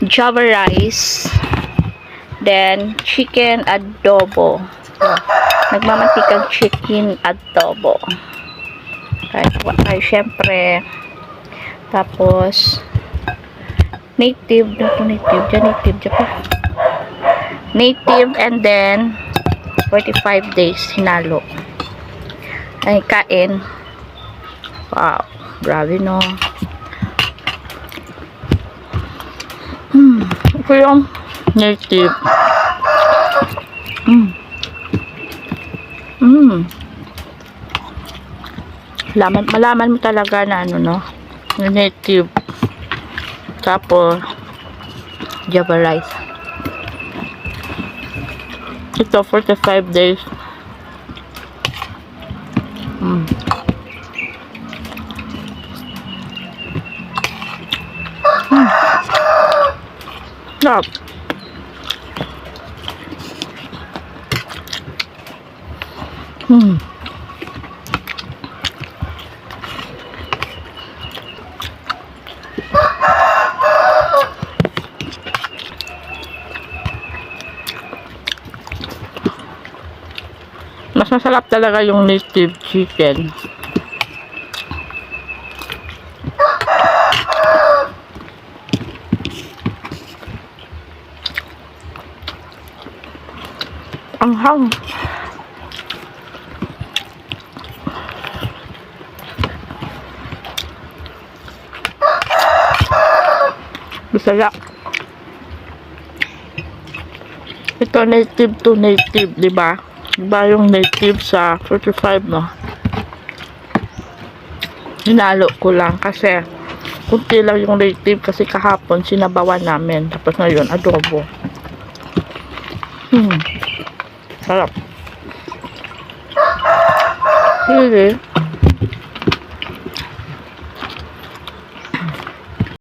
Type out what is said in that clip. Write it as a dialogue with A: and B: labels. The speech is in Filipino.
A: Java rice, then chicken adobo. Nagmamantikang chicken adobo. Ay, syempre. Tapos, native and then 45 days hinalo. Ay, kain. Wow, grabe no. Ito yung native. Malaman mo talaga na ano no, native. Tapos Java rice. Ito 45 days. Stop. Mas masarap talaga yung native chicken. Ang hang. Bisaya. Ito native to native, di ba? Diba yung native sa 45 no? Hinalo ko lang kasi kunti lang yung native kasi kahapon sinabawan namin. Tapos ngayon adobo. Sarap. Really?